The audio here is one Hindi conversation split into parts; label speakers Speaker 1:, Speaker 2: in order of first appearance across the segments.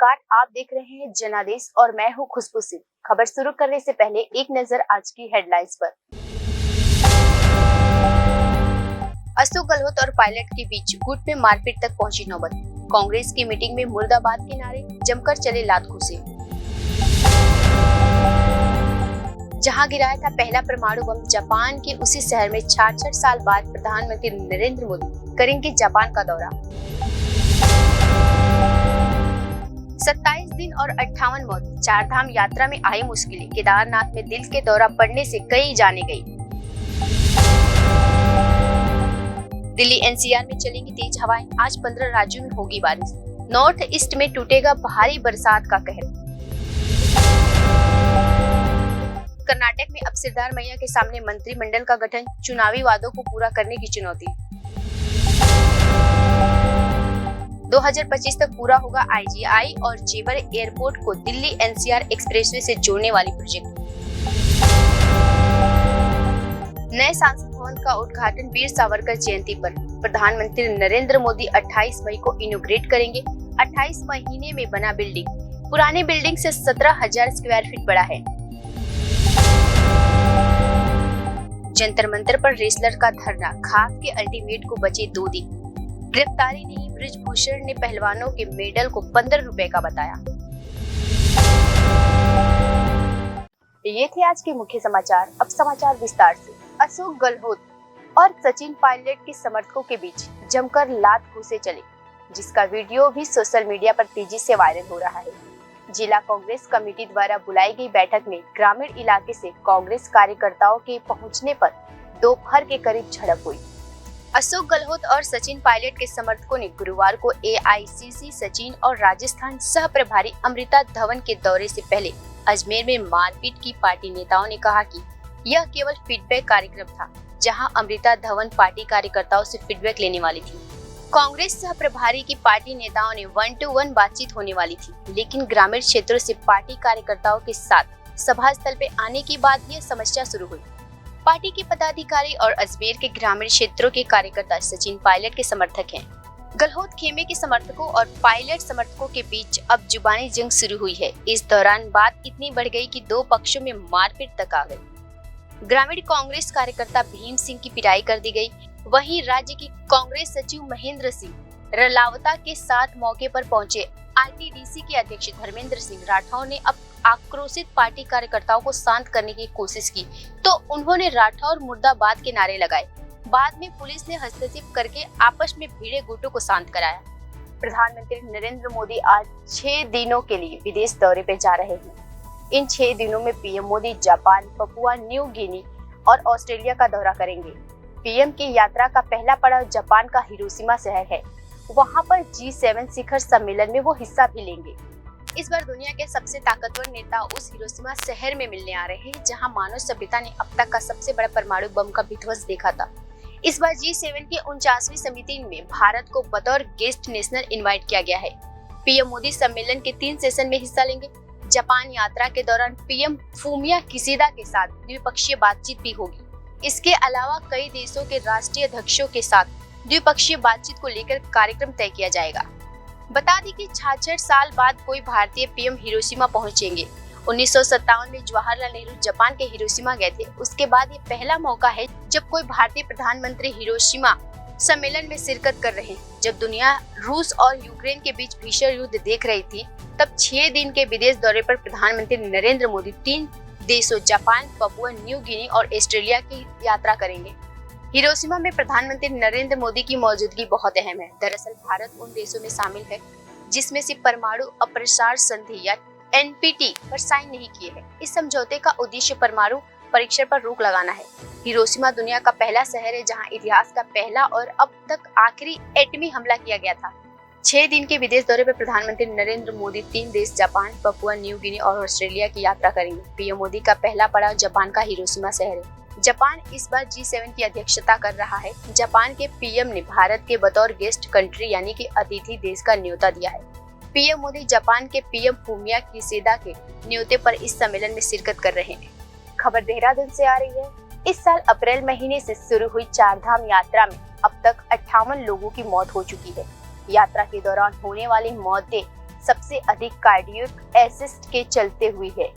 Speaker 1: नमस्कार, आप देख रहे हैं जनादेश और मैं हूं खुशबू सिंह। खबर शुरू करने से पहले एक नजर आज की हेडलाइंस पर। अशोक गहलोत और पायलट के बीच गुट में मारपीट तक पहुंची नौबत। कांग्रेस की मीटिंग में मुर्दाबाद के नारे, जमकर चले लात घूंसे। जहां गिराया था पहला परमाणु बम जापान के उसी शहर में 66 साल बाद प्रधानमंत्री नरेंद्र मोदी करेंगे जापान का दौरा। 27 दिन और 58 मौत, चारधाम यात्रा में आई मुश्किलें। केदारनाथ में दिल के दौरा पड़ने से कई जाने गई। दिल्ली एनसीआर में चलेंगी तेज हवाएं, आज 15 राज्यों में होगी बारिश। नॉर्थ ईस्ट में टूटेगा भारी बरसात का कहर। कर्नाटक में अब सिद्धार मैया के सामने मंत्रिमंडल का गठन, चुनावी वादों को पूरा करने की चुनौती। 2025 तक पूरा होगा आईजीआई और जेवर एयरपोर्ट को दिल्ली एनसीआर एक्सप्रेसवे से जोड़ने वाली प्रोजेक्ट। नए संसद भवन का उद्घाटन वीर सावरकर जयंती पर प्रधानमंत्री नरेंद्र मोदी 28 मई को इनॉग्रेट करेंगे। 28 महीने में बना बिल्डिंग पुरानी बिल्डिंग से 17,000 स्क्वायर फीट बड़ा है। जंतर मंतर पर रेसलर का धरना, खाफ के अल्टीमेट को बचे 2 दिन। गिरफ्तारी नहीं, ब्रिजभूषण ने पहलवानों के मेडल को 15 रुपए का बताया। ये थे आज के मुख्य समाचार। अब समाचार विस्तार से। अशोक गहलोत और सचिन पायलट के समर्थकों के बीच जमकर लात घूंसे चले, जिसका वीडियो भी सोशल मीडिया पर तेजी से वायरल हो रहा है। जिला कांग्रेस कमेटी द्वारा बुलाई गई बैठक में ग्रामीण इलाके से कांग्रेस कार्यकर्ताओं के पहुंचने पर दोपहर के करीब झड़प हुई। अशोक गहलोत और सचिन पायलट के समर्थकों ने गुरुवार को एआईसीसी सचिन और राजस्थान सह प्रभारी अमृता धवन के दौरे से पहले अजमेर में मारपीट की। पार्टी नेताओं ने कहा कि यह केवल फीडबैक कार्यक्रम था, जहां अमृता धवन पार्टी कार्यकर्ताओं से फीडबैक लेने वाली थी। कांग्रेस सह प्रभारी की पार्टी नेताओं ने 1-to-1 बातचीत होने वाली थी, लेकिन ग्रामीण क्षेत्रों से पार्टी कार्यकर्ताओं के साथ सभा स्थल पे आने की बाद यह समस्या शुरू हुई। पार्टी के पदाधिकारी और अजमेर के ग्रामीण क्षेत्रों के कार्यकर्ता सचिन पायलट के समर्थक हैं। गहलोत खेमे के समर्थकों और पायलट समर्थकों के बीच अब जुबानी जंग शुरू हुई है। इस दौरान बात इतनी बढ़ गई कि 2 पक्षों में मारपीट तक आ गई। ग्रामीण कांग्रेस कार्यकर्ता भीम सिंह की पिटाई कर दी गई। वहीं राज्य की कांग्रेस सचिव महेंद्र सिंह रलावता के साथ मौके पर पहुंचे आईटीडीसी के अध्यक्ष धर्मेंद्र सिंह राठौर ने अब आक्रोशित पार्टी कार्यकर्ताओं को शांत करने की कोशिश की, तो उन्होंने राठौर मुर्दाबाद के नारे लगाए। बाद में पुलिस ने हस्तक्षेप करके आपस में भिड़े गुटों को शांत कराया। प्रधानमंत्री नरेंद्र मोदी आज 6 दिनों के लिए विदेश दौरे पे जा रहे हैं। इन 6 दिनों में PM Modi Japan, Papua New Guinea और ऑस्ट्रेलिया का दौरा करेंगे। पीएम की यात्रा का पहला पड़ाव जापान का हिरोशिमा शहर है। वहां पर G7 शिखर सम्मेलन में वो हिस्सा भी लेंगे। इस बार दुनिया के सबसे ताकतवर नेता उस हिरोशिमा शहर में मिलने आ रहे हैं, जहां मानव सभ्यता ने अब तक का सबसे बड़ा परमाणु बम का विध्वंस देखा था। इस बार G7 की 49वीं समिति में भारत को बतौर गेस्ट नेशनल इनवाइट किया गया है। पीएम मोदी सम्मेलन के 3 सेशन में हिस्सा लेंगे। जापान यात्रा के दौरान पीएम फूमिया किशिदा के साथ द्विपक्षीय बातचीत भी होगी। इसके अलावा कई देशों के राष्ट्रीय अध्यक्षों के साथ द्विपक्षीय बातचीत को लेकर कार्यक्रम तय किया जाएगा। बता दें कि 66 साल बाद कोई भारतीय पीएम हिरोशिमा पहुंचेंगे। 1957 में जवाहरलाल नेहरू जापान के हिरोशिमा गए थे। उसके बाद ये पहला मौका है जब कोई भारतीय प्रधानमंत्री हिरोशिमा सम्मेलन में शिरकत कर रहे हैं। जब दुनिया रूस और यूक्रेन के बीच भीषण युद्ध देख रही थी, तब 6 दिन के विदेश दौरे पर प्रधानमंत्री नरेंद्र मोदी 3 देशों जापान, पपुआ न्यू गिनी और ऑस्ट्रेलिया की यात्रा करेंगे। हिरोशिमा में प्रधानमंत्री नरेंद्र मोदी की मौजूदगी बहुत अहम है। दरअसल भारत उन देशों में शामिल है जिसमें से परमाणु अप्रसार संधि या एनपीटी पर साइन नहीं किए हैं। इस समझौते का उद्देश्य परमाणु परीक्षण पर रोक लगाना है। हिरोशिमा दुनिया का पहला शहर है जहां इतिहास का पहला और अब तक आखिरी एटमी हमला किया गया था। 6 दिन के विदेश दौरे पर प्रधानमंत्री नरेंद्र मोदी 3 देश जापान, पपुआ न्यू गिनी और ऑस्ट्रेलिया की यात्रा करेंगे। पीएम मोदी का पहला पड़ाव जापान का हिरोशिमा शहर है। जापान इस बार G7 की अध्यक्षता कर रहा है। जापान के पीएम ने भारत के बतौर गेस्ट कंट्री यानी कि अतिथि देश का न्योता दिया है। पीएम मोदी जापान के पीएम फूमिया किशिदा के न्योते पर इस सम्मेलन में शिरकत कर रहे हैं। खबर देहरादून से आ रही है। इस साल अप्रैल महीने से शुरू हुई चारधाम यात्रा में अब तक 58 लोगों की मौत हो चुकी है। यात्रा के दौरान होने वाली मौतें सबसे अधिक कार्डियक अरेस्ट के चलते हुई है।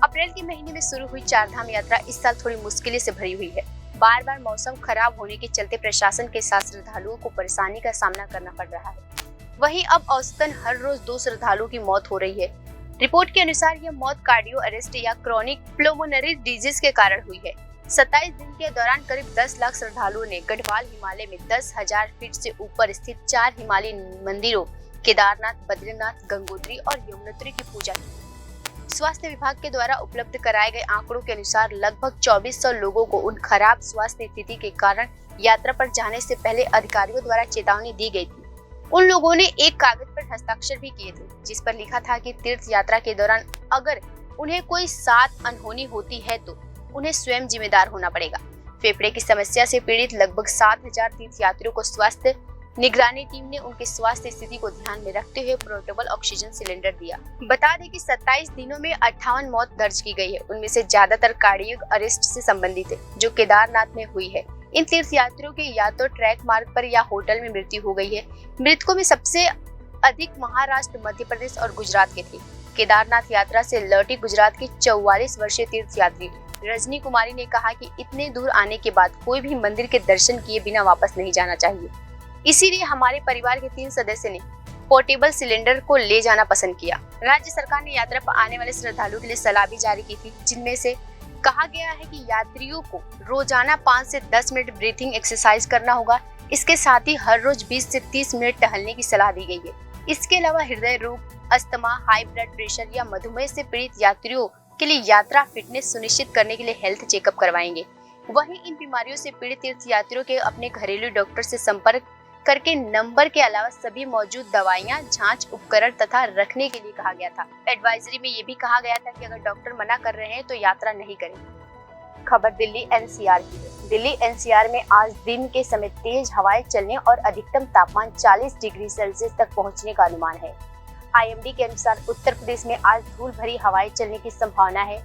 Speaker 1: अप्रैल के महीने में शुरू हुई चारधाम यात्रा इस साल थोड़ी मुश्किलों से भरी हुई है। बार बार मौसम खराब होने के चलते प्रशासन के साथ श्रद्धालुओं को परेशानी का सामना करना पड़ रहा है। वहीं अब औसतन हर रोज 2 श्रद्धालुओं की मौत हो रही है। रिपोर्ट के अनुसार यह मौत कार्डियो अरेस्ट या क्रोनिक प्लोमोनरी डिजीज के कारण हुई है। 27 दिन के दौरान करीब 10 लाख श्रद्धालुओं ने गढ़वाल हिमालय में 10,000 फीट से ऊपर स्थित 4 हिमालयी मंदिरों केदारनाथ, बद्रीनाथ, गंगोत्री और यमुनोत्री की पूजा की। स्वास्थ्य विभाग के द्वारा उपलब्ध कराए गए आंकड़ों के अनुसार लगभग 2400 लोगों को उन खराब स्वास्थ्य स्थिति के कारण यात्रा पर जाने से पहले अधिकारियों द्वारा चेतावनी दी गई थी। उन लोगों ने एक कागज पर हस्ताक्षर भी किए थे, जिस पर लिखा था कि तीर्थ यात्रा के दौरान अगर उन्हें कोई साथ अनहोनी होती है तो उन्हें स्वयं जिम्मेदार होना पड़ेगा। फेफड़े की समस्या से पीड़ित लगभग 7000 तीर्थ यात्रियों को स्वास्थ्य निगरानी टीम ने उनके स्वास्थ्य स्थिति को ध्यान में रखते हुए पोर्टेबल ऑक्सीजन सिलेंडर दिया। बता दें कि 27 दिनों में 58 मौत दर्ज की गई है। उनमें से ज्यादातर कार्डियक अरेस्ट से संबंधित है, जो केदारनाथ में हुई है। इन तीर्थ यात्रियों के या तो ट्रैक मार्ग पर या होटल में मृत्यु हो गई है। मृतकों में सबसे अधिक महाराष्ट्र, मध्य प्रदेश और गुजरात के थे। केदारनाथ यात्रा से लौटी गुजरात की 44 वर्षीय तीर्थ यात्री रजनी कुमारी ने कहा कि इतने दूर आने के बाद कोई भी मंदिर के दर्शन किए बिना वापस नहीं जाना चाहिए। इसीलिए हमारे परिवार के 3 सदस्य ने पोर्टेबल सिलेंडर को ले जाना पसंद किया। राज्य सरकार ने यात्रा पर आने वाले श्रद्धालुओं के लिए सलाह भी जारी की थी, जिनमें से कहा गया है कि यात्रियों को रोजाना 5 से 10 मिनट ब्रीथिंग एक्सरसाइज करना होगा। इसके साथ ही हर रोज 20 से 30 मिनट टहलने की सलाह दी गई है। इसके अलावा हृदय रोग, अस्थमा, हाई ब्लड प्रेशर या मधुमेह से पीड़ित यात्रियों के लिए यात्रा फिटनेस सुनिश्चित करने के लिए हेल्थ चेकअप करवाएंगे। वहीं इन बीमारियों से पीड़ित तीर्थ यात्रियों के अपने घरेलू डॉक्टर से संपर्क करके नंबर के अलावा सभी मौजूद दवाइयां, जांच उपकरण तथा रखने के लिए कहा गया था। एडवाइजरी में ये भी कहा गया था कि अगर डॉक्टर मना कर रहे हैं तो यात्रा नहीं करें। खबर दिल्ली एनसीआर की है। दिल्ली एनसीआर में आज दिन के समय तेज हवाएं चलने और अधिकतम तापमान 40 डिग्री सेल्सियस तक पहुंचने का अनुमान है। आईएमडी के अनुसार उत्तर प्रदेश में आज धूल भरी हवाएं चलने की संभावना है।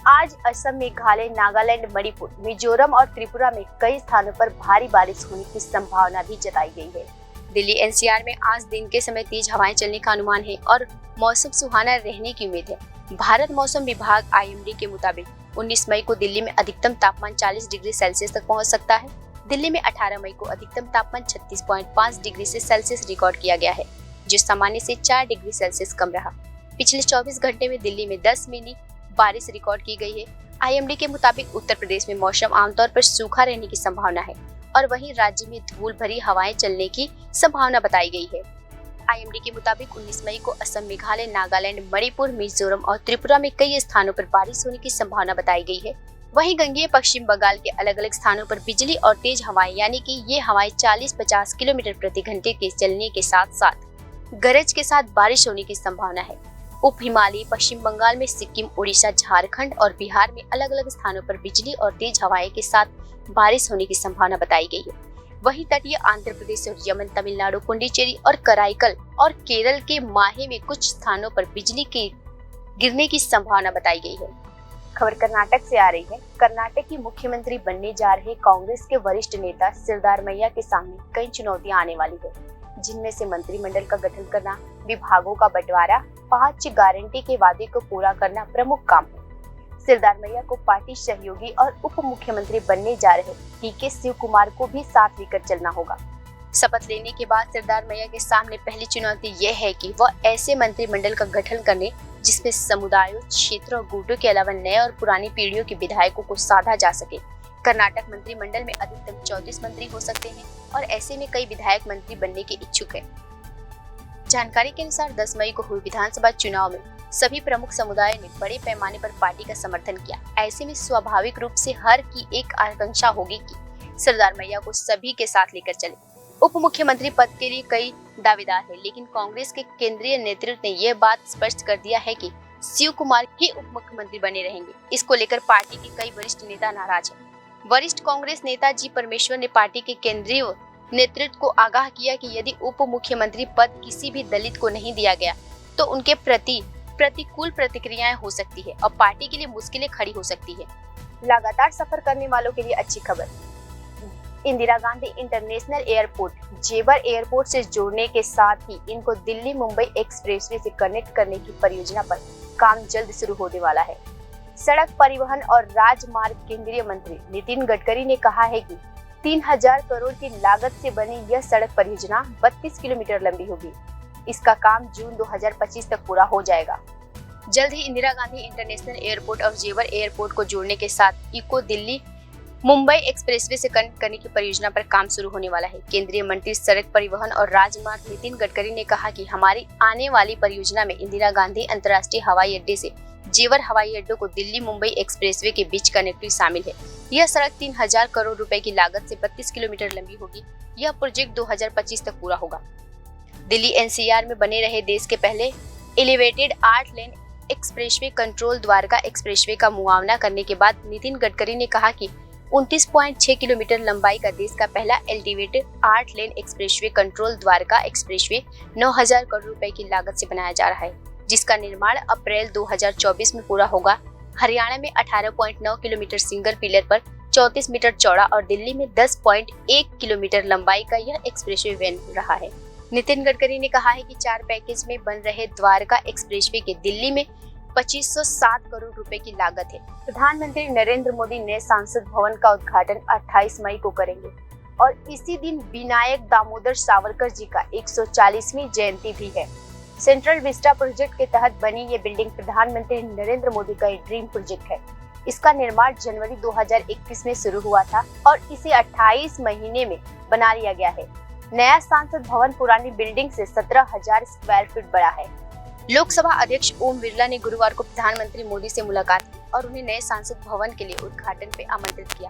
Speaker 1: आज असम, मेघालय, नागालैंड, मणिपुर, मिजोरम और त्रिपुरा में कई स्थानों पर भारी बारिश होने की संभावना भी जताई गई है। दिल्ली एनसीआर में आज दिन के समय तेज हवाएं चलने का अनुमान है और मौसम सुहाना रहने की उम्मीद है। भारत मौसम विभाग आईएमडी के मुताबिक 19 मई को दिल्ली में अधिकतम तापमान 40 डिग्री सेल्सियस तक पहुंच सकता है। दिल्ली में 18 मई को अधिकतम तापमान 36.5 डिग्री सेल्सियस रिकॉर्ड किया गया है, जो सामान्य से 4 डिग्री सेल्सियस कम रहा। पिछले 24 घंटे में दिल्ली में 10 मिली बारिश रिकॉर्ड की गई है। आईएमडी के मुताबिक उत्तर प्रदेश में मौसम आमतौर पर सूखा रहने की संभावना है और वहीं राज्य में धूल भरी हवाएं चलने की संभावना बताई गई है। आईएमडी के मुताबिक 19 मई को असम, मेघालय, नागालैंड, मणिपुर, मिजोरम और त्रिपुरा में कई स्थानों पर बारिश होने की संभावना बताई गई है। वहीं गंगेय पश्चिम बंगाल के अलग अलग स्थानों पर बिजली और तेज हवाएं यानी कि ये हवाएं 40-50 किलोमीटर प्रति घंटे के चलने के साथ साथ गरज के साथ बारिश होने की संभावना है। उप हिमालयी पश्चिम बंगाल में सिक्किम, उड़ीसा, झारखंड और बिहार में अलग अलग स्थानों पर बिजली और तेज हवाएं के साथ बारिश होने की संभावना बताई गई है। वहीं तटीय आंध्र प्रदेश और यमन, तमिलनाडु, पुडुचेरी और कराईकल और केरल के माहे में कुछ स्थानों पर बिजली के गिरने की संभावना बताई गई है। खबर कर्नाटक से आ रही है। कर्नाटक की मुख्यमंत्री बनने जा रहे कांग्रेस के वरिष्ठ नेता सिद्धारमैया के सामने कई चुनौतियां आने वाली है, जिनमें से मंत्रिमंडल का गठन करना, विभागों का बंटवारा, 5 गारंटी के वादे को पूरा करना प्रमुख काम है। सिद्धारमैया को पार्टी सहयोगी और उप मुख्यमंत्री बनने जा रहे डीके शिव कुमार को भी साथ लेकर चलना होगा। शपथ लेने के बाद सिद्धारमैया के सामने पहली चुनौती यह है कि वह ऐसे मंत्रिमंडल का गठन करने जिसमें समुदायों, क्षेत्रों और गुटों के अलावा नए और पुरानी पीढ़ियों के विधायकों को साधा जा सके। कर्नाटक मंत्रिमंडल में अधिकतम 34 मंत्री हो सकते हैं और ऐसे में कई विधायक मंत्री बनने के इच्छुक हैं। जानकारी के अनुसार 10 मई को हुए विधानसभा चुनाव में सभी प्रमुख समुदायों ने बड़े पैमाने पर पार्टी का समर्थन किया। ऐसे में स्वाभाविक रूप से हर की एक आकांक्षा होगी कि सिद्धारमैया को सभी के साथ लेकर चले। उप मुख्यमंत्री पद के लिए कई दावेदार हैं, लेकिन कांग्रेस के केंद्रीय नेतृत्व ने यह बात स्पष्ट कर दिया है कि शिव कुमार ही उप मुख्यमंत्री बने रहेंगे। इसको लेकर पार्टी के कई वरिष्ठ नेता नाराज हैं। वरिष्ठ कांग्रेस नेता जी परमेश्वर ने पार्टी के केंद्रीय नेतृत्व को आगाह किया कि यदि उप मुख्यमंत्री पद किसी भी दलित को नहीं दिया गया तो उनके प्रति प्रतिकूल प्रतिक्रियाएं हो सकती है और पार्टी के लिए मुश्किलें खड़ी हो सकती है। लगातार सफर करने वालों के लिए अच्छी खबर। इंदिरा गांधी इंटरनेशनल एयरपोर्ट जेवर एयरपोर्ट से जोड़ने के साथ ही इनको दिल्ली मुंबई एक्सप्रेसवे से कनेक्ट करने की परियोजना पर काम जल्द शुरू होने वाला है। सड़क परिवहन और राजमार्ग केंद्रीय मंत्री नितिन गडकरी ने कहा है कि 3000 करोड़ की लागत से बनी यह सड़क परियोजना 32 किलोमीटर लंबी होगी। इसका काम जून 2025 तक पूरा हो जाएगा। जल्द ही इंदिरा गांधी इंटरनेशनल एयरपोर्ट और जेवर एयरपोर्ट को जोड़ने के साथ इको दिल्ली मुंबई एक्सप्रेसवे से कनेक्ट करने की परियोजना पर काम शुरू होने वाला है। केंद्रीय मंत्री सड़क परिवहन और राजमार्ग नितिन गडकरी ने कहा कि हमारी आने वाली परियोजना में इंदिरा गांधी अंतर्राष्ट्रीय हवाई अड्डे से जेवर हवाई अड्डे को दिल्ली मुंबई एक्सप्रेसवे के बीच कनेक्टिविटी शामिल है। यह सड़क 3000 करोड़ रुपए की लागत से 32 किलोमीटर लंबी होगी। यह प्रोजेक्ट 2025 तक पूरा होगा। दिल्ली एनसीआर में बने रहे देश के पहले एलिवेटेड 8 लेन एक्सप्रेसवे कंट्रोल द्वारका एक्सप्रेसवे का मुआवना करने के बाद नितिन गडकरी ने कहा कि 29.6 किलोमीटर लंबाई का देश का पहला एलिवेटेड 8 लेन expressway control Dwarka expressway 9000 crore रुपए की लागत से बनाया जा रहा है, जिसका निर्माण अप्रैल 2024 में पूरा होगा। हरियाणा में 18.9 किलोमीटर सिंगल पिलर पर 34 मीटर चौड़ा और दिल्ली में 10.1 किलोमीटर लंबाई का यह एक्सप्रेसवे बन रहा है। नितिन गडकरी ने कहा है कि 4 पैकेज में बन रहे द्वारका एक्सप्रेसवे के दिल्ली में 2507 करोड़ रुपए की लागत है। प्रधानमंत्री नरेंद्र मोदी नए संसद भवन का उद्घाटन 28 मई को करेंगे और इसी दिन विनायक दामोदर सावरकर जी का 140वीं जयंती भी है। सेंट्रल विस्टा प्रोजेक्ट के तहत बनी ये बिल्डिंग प्रधानमंत्री नरेंद्र मोदी का एक ड्रीम प्रोजेक्ट है। इसका निर्माण जनवरी 2021 में शुरू हुआ था और इसे 28 महीने में बना लिया गया है। नया संसद भवन पुरानी बिल्डिंग से 17,000 स्क्वायर फीट बड़ा है। लोकसभा अध्यक्ष ओम बिरला ने गुरुवार को प्रधानमंत्री मोदी से मुलाकात की और उन्हें नए संसद भवन के लिए उद्घाटन पे आमंत्रित किया।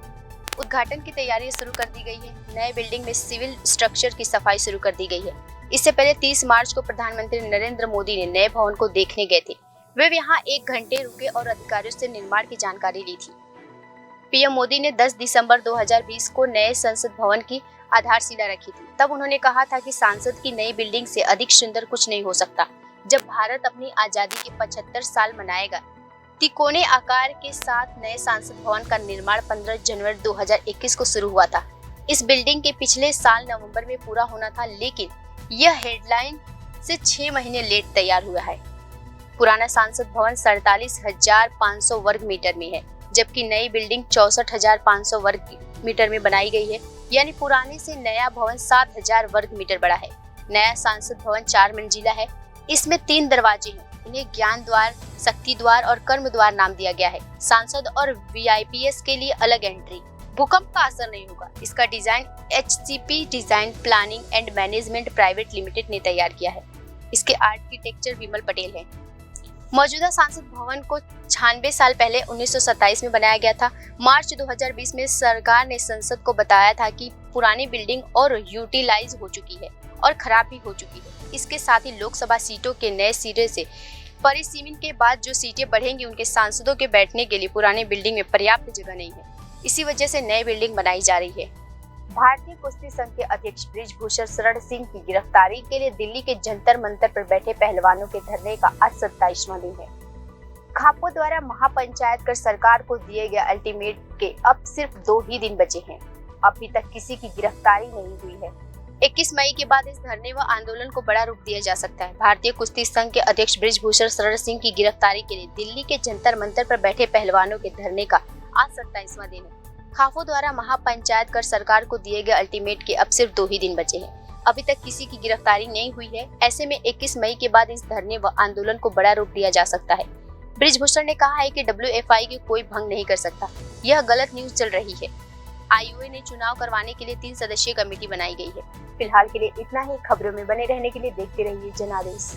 Speaker 1: उद्घाटन की तैयारियां शुरू कर दी गई है। नए बिल्डिंग में सिविल स्ट्रक्चर की सफाई शुरू कर दी गई है। इससे पहले 30 मार्च को प्रधानमंत्री नरेंद्र मोदी ने नए भवन को देखने गए थे। वे यहाँ 1 घंटे रुके और अधिकारियों से निर्माण की जानकारी ली थी। पीएम मोदी ने 10 दिसंबर 2020 को नए संसद भवन की आधारशिला रखी थी। तब उन्होंने कहा था कि संसद की नई बिल्डिंग से अधिक सुंदर कुछ नहीं हो सकता। जब भारत अपनी आजादी के 75 साल मनाएगा, तिकोने आकार के साथ नए संसद भवन का निर्माण 15 जनवरी 2021 को शुरू हुआ था। इस बिल्डिंग के पिछले साल नवंबर में पूरा होना था, लेकिन यह हेडलाइन से 6 महीने लेट तैयार हुआ है। पुराना संसद भवन 47,500 वर्ग मीटर में है, जबकि नई बिल्डिंग 64,500 वर्ग मीटर में बनाई गई है। यानी पुराने से नया भवन 7,000 वर्ग मीटर बड़ा है। नया संसद भवन 4 मंजिला है। इसमें 3 दरवाजे हैं। इन्हें ज्ञान द्वार, शक्ति द्वार और कर्म द्वार नाम दिया गया है। सांसद और वीआईपीएस के लिए अलग एंट्री। भूकंप का असर नहीं होगा। इसका design HCP design planning and management private limited ने तैयार किया है। इसके आर्किटेक्चर विमल पटेल हैं। मौजूदा संसद भवन को 96 साल पहले 1927 में बनाया गया था। मार्च 2020 में सरकार ने संसद को बताया था कि पुरानी बिल्डिंग और यूटिलाइज हो चुकी है और खराब भी हो चुकी है। इसके साथ ही लोकसभा सीटों के नए सिरे से परिसीमन के बाद जो सीटें बढ़ेंगी, उनके सांसदों के बैठने के लिए पुरानी बिल्डिंग में पर्याप्त जगह नहीं है। इसी वजह से नई बिल्डिंग बनाई जा रही है। भारतीय कुश्ती संघ के अध्यक्ष बृजभूषण शरण सिंह की गिरफ्तारी के लिए दिल्ली के जंतर मंतर पर बैठे पहलवानों के धरने का आज 27वां दिन है। खापो द्वारा महापंचायत कर सरकार को दिए गए अल्टीमेट के अब सिर्फ 2 ही दिन बचे हैं। अभी तक किसी की गिरफ्तारी नहीं हुई है। 21 मई के बाद इस धरने व आंदोलन को बड़ा रूप दिया जा सकता है। भारतीय कुश्ती संघ के अध्यक्ष बृजभूषण शरण सिंह की गिरफ्तारी के लिए दिल्ली के जंतर मंतर पर बैठे पहलवानों के धरने का आज 27वां दिन है। खाफो द्वारा महापंचायत कर सरकार को दिए गए अल्टीमेट के अब सिर्फ 2 ही दिन बचे हैं। अभी तक किसी की गिरफ्तारी नहीं हुई है। ऐसे में 21 मई के बाद इस धरने व आंदोलन को बड़ा रूप दिया जा सकता है। बृजभूषण ने कहा है कि WFI की कोई भंग नहीं कर सकता। यह गलत न्यूज चल रही है। IOA ने चुनाव करवाने के लिए 3 सदस्यीय कमेटी बनाई गई है। फिलहाल के लिए इतना ही। खबरों में बने रहने के लिए देखते रहिए जनादेश।